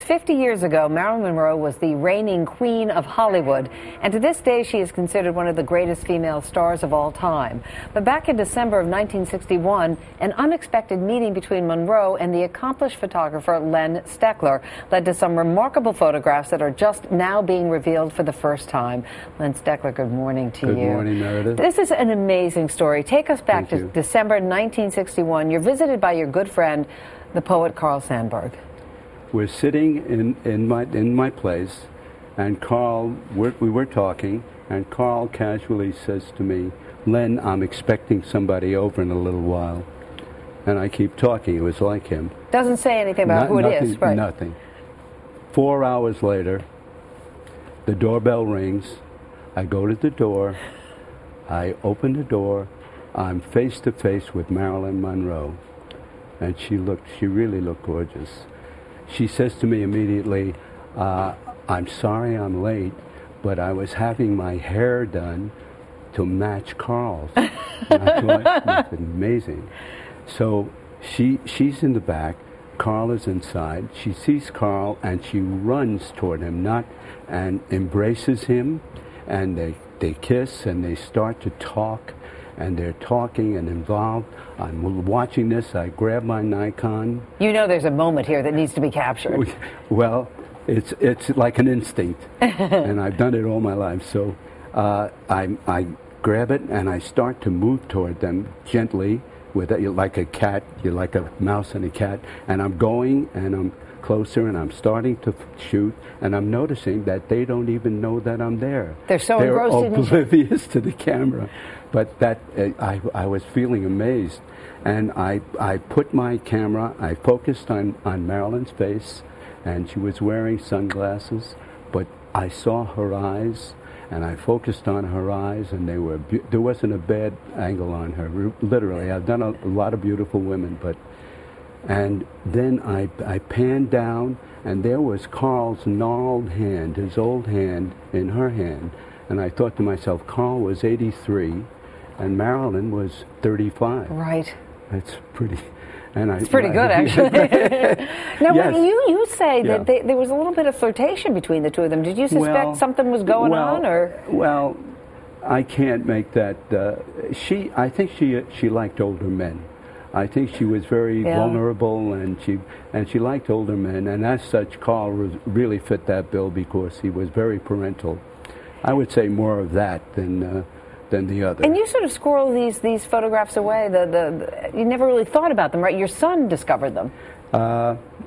50 years ago, Marilyn Monroe was the reigning queen of Hollywood, and to this day she is considered one of the greatest female stars of all time. But back in December of 1961, an unexpected meeting between Monroe and the accomplished photographer Len Steckler led to some remarkable photographs that are just now being revealed for the first time. Len Steckler, good morning to you. Good morning, Meredith. This is an amazing story. Take us back to December 1961. You're visited by your good friend, the poet Carl Sandburg. We're sitting in my place, and Carl, we were talking, and Carl casually says to me, "Len, I'm expecting somebody over in a little while." And I keep talking. It was like him. Doesn't say anything about who it is, right? Nothing. 4 hours later, the doorbell rings. I go to the door. I open the door. I'm face to face with Marilyn Monroe, and she really looked gorgeous. She says to me immediately, "I'm sorry I'm late, but I was having my hair done to match Carl's." And I thought, that's amazing. So she's in the back. Carl is inside. She sees Carl, and she runs toward him, and embraces him, and they kiss, and they start to talk, and they're talking and involved. I'm watching this. I grab my Nikon. You know there's a moment here that needs to be captured. Well, it's like an instinct, and I've done it all my life. So I grab it, and I start to move toward them gently, like a cat, you're like a mouse and a cat, and I'm going, and I'm closer, and I'm starting to shoot, and I'm noticing that they don't even know that I'm there. They're so engrossed in oblivious to the camera. But that I was feeling amazed, and I put my camera, I focused on Marilyn's face, and she was wearing sunglasses, but I saw her eyes, and I focused on her eyes, and there wasn't a bad angle on her, literally. I've done a lot of beautiful women, and then I panned down, and there was Carl's gnarled hand, his old hand, in her hand, and I thought to myself, Carl was 83, and Marilyn was 35. Right. That's pretty. It's pretty good, actually. Now, yes. you say that there was a little bit of flirtation between the two of them. Did you suspect something was going on, or? Well, I can't make that. I think she liked older men. I think she was very vulnerable, and she liked older men, and as such, Carl really fit that bill because he was very parental. I would say more of that than the other. And you sort of squirrel these photographs away. You never really thought about them, right? Your son discovered them.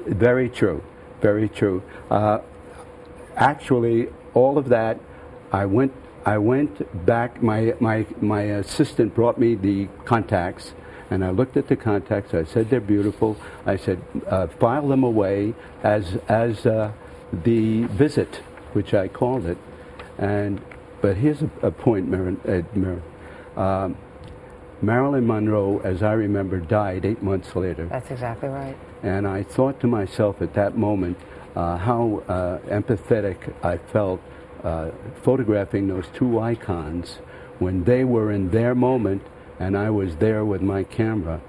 Very true. Very true. Actually, all of that, I went back. My assistant brought me the contacts, and I looked at the contacts. I said they're beautiful. I said file them away as the visit, which I called it, But here's a point, Marilyn Monroe, as I remember, died 8 months later. That's exactly right. And I thought to myself at that moment how empathetic I felt photographing those two icons when they were in their moment and I was there with my camera.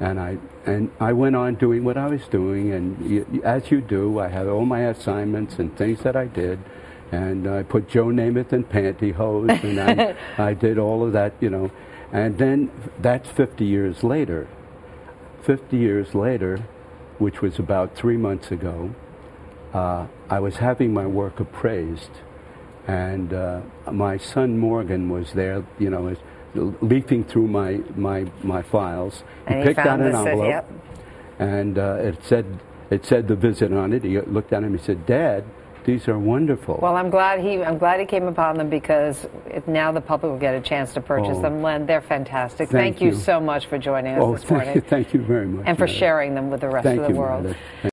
And I went on doing what I was doing, and as you do, I had all my assignments and things that I did. And I put Joe Namath in pantyhose, and I did all of that, you know. And then that's 50 years later. 50 years later, which was about 3 months ago, I was having my work appraised. And my son Morgan was there, you know, leafing through my files. And he picked out an envelope, and it said the visit on it. He looked at him and he said, "Dad, these are wonderful." Well, I'm glad he came upon them because now the public will get a chance to purchase them. Len, they're fantastic. Thank you so much for joining us this morning. Thank you very much. And for sharing them with the rest of the world.